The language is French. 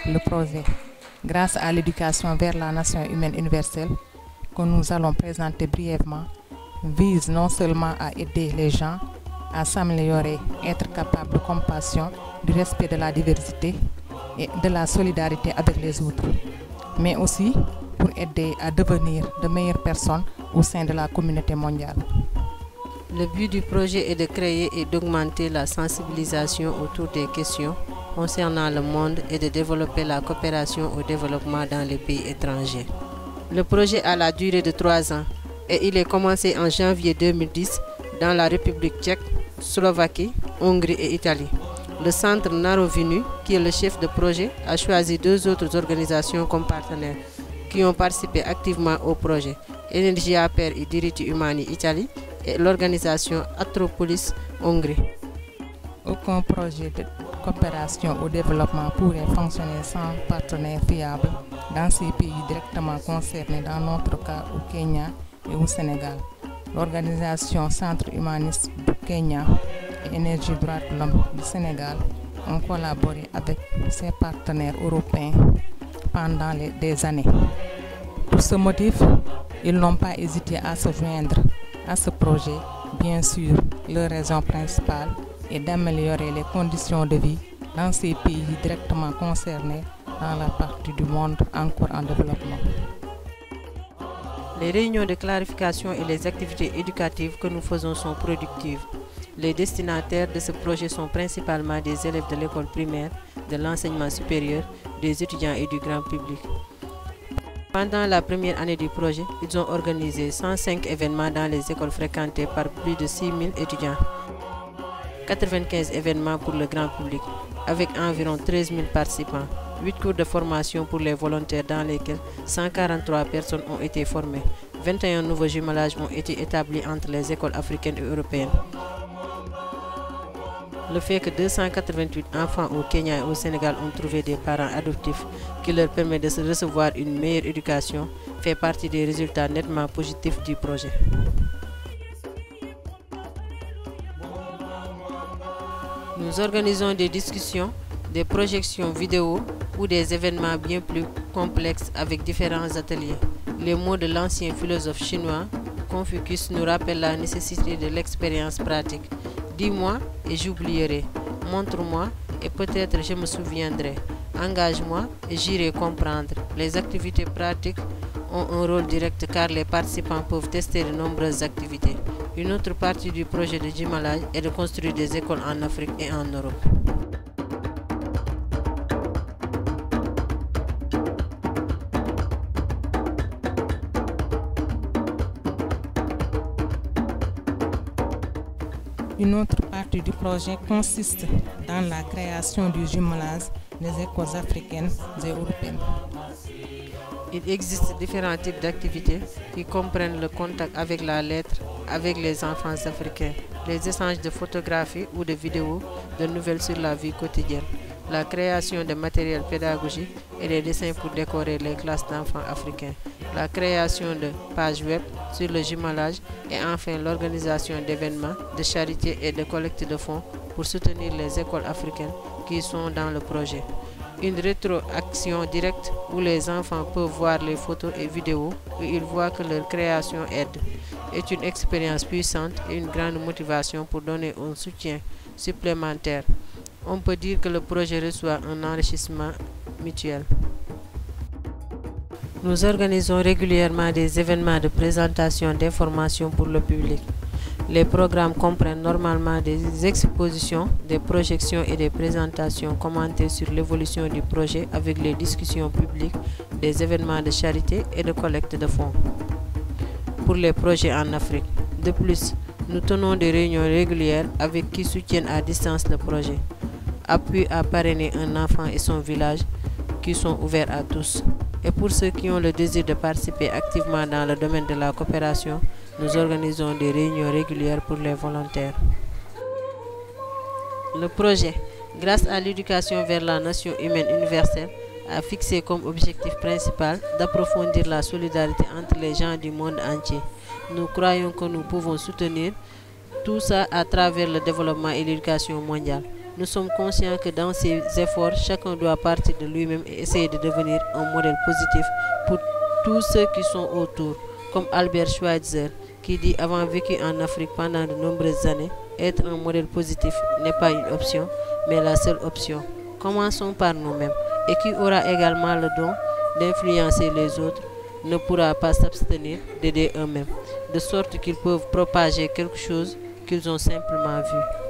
le projet Grâce à l'éducation vers la nation humaine universelle, que nous allons présenter brièvement, vise non seulement à aider les gens à s'améliorer, être capable de compassion, du respect de la diversité et de la solidarité avec les autres, mais aussi pour aider à devenir de meilleures personnes au sein de la communauté mondiale. Le but du projet est de créer et d'augmenter la sensibilisation autour des questions concernant le monde et de développer la coopération au développement dans les pays étrangers. Le projet a la durée de 3 ans et il est commencé en janvier 2010 dans la République tchèque, Slovaquie, Hongrie et Italie. Le centre Narovinu, qui est le chef de projet, a choisi 2 autres organisations comme partenaires qui ont participé activement au projet. Energia per i diritti umani Italie et l'organisation Atropolis Hongrie. Aucun projet de coopération au développement pourrait fonctionner sans partenaires fiables dans ces pays directement concernés, dans notre cas au Kenya et au Sénégal. L'organisation Centre humaniste du Kenya et Énergie droits de l'homme du Sénégal ont collaboré avec ses partenaires européens pendant des années. Pour ce motif, ils n'ont pas hésité à se joindre à ce projet. Bien sûr, leur raison principale est d'améliorer les conditions de vie dans ces pays directement concernés dans la partie du monde encore en développement. Les réunions de clarification et les activités éducatives que nous faisons sont productives. Les destinataires de ce projet sont principalement des élèves de l'école primaire, de l'enseignement supérieur, des étudiants et du grand public. Pendant la première année du projet, ils ont organisé 105 événements dans les écoles fréquentées par plus de 6 000 étudiants. 95 événements pour le grand public, avec environ 13 000 participants. 8 cours de formation pour les volontaires dans lesquels 143 personnes ont été formées. 21 nouveaux jumelages ont été établis entre les écoles africaines et européennes. Le fait que 288 enfants au Kenya et au Sénégal ont trouvé des parents adoptifs qui leur permettent de recevoir une meilleure éducation fait partie des résultats nettement positifs du projet. Nous organisons des discussions, des projections vidéo ou des événements bien plus complexes avec différents ateliers. Les mots de l'ancien philosophe chinois Confucius nous rappellent la nécessité de l'expérience pratique. Dis-moi et j'oublierai. Montre-moi et peut-être je me souviendrai. Engage-moi et j'irai comprendre. Les activités pratiques ont un rôle direct car les participants peuvent tester de nombreuses activités. Une autre partie du projet de jumelage est de construire des écoles en Afrique et en Europe. Une autre partie du projet consiste dans la création du jumelage des écoles africaines et européennes. Il existe différents types d'activités qui comprennent le contact avec la lettre avec les enfants africains, les échanges de photographies ou de vidéos, de nouvelles sur la vie quotidienne, la création de matériel pédagogique et des dessins pour décorer les classes d'enfants africains, la création de pages web sur le jumelage et enfin l'organisation d'événements de charité et de collecte de fonds pour soutenir les écoles africaines qui sont dans le projet. Une rétroaction directe où les enfants peuvent voir les photos et vidéos où ils voient que leur création aide est une expérience puissante et une grande motivation pour donner un soutien supplémentaire. On peut dire que le projet reçoit un enrichissement mutuel. Nous organisons régulièrement des événements de présentation d'informations pour le public. Les programmes comprennent normalement des expositions, des projections et des présentations commentées sur l'évolution du projet avec les discussions publiques, des événements de charité et de collecte de fonds pour les projets en Afrique. De plus, nous tenons des réunions régulières avec qui soutiennent à distance le projet. Appui à parrainer un enfant et son village qui sont ouverts à tous. Et pour ceux qui ont le désir de participer activement dans le domaine de la coopération, nous organisons des réunions régulières pour les volontaires. Le projet, grâce à l'éducation vers la nation humaine universelle, a fixé comme objectif principal d'approfondir la solidarité entre les gens du monde entier. Nous croyons que nous pouvons soutenir tout ça à travers le développement et l'éducation mondiale. Nous sommes conscients que dans ces efforts, chacun doit partir de lui-même et essayer de devenir un modèle positif pour tous ceux qui sont autour, comme Albert Schweitzer, qui dit avoir vécu en Afrique pendant de nombreuses années, être un modèle positif n'est pas une option, mais la seule option. Commençons par nous-mêmes, et qui aura également le don d'influencer les autres ne pourra pas s'abstenir d'aider eux-mêmes, de sorte qu'ils peuvent propager quelque chose qu'ils ont simplement vu.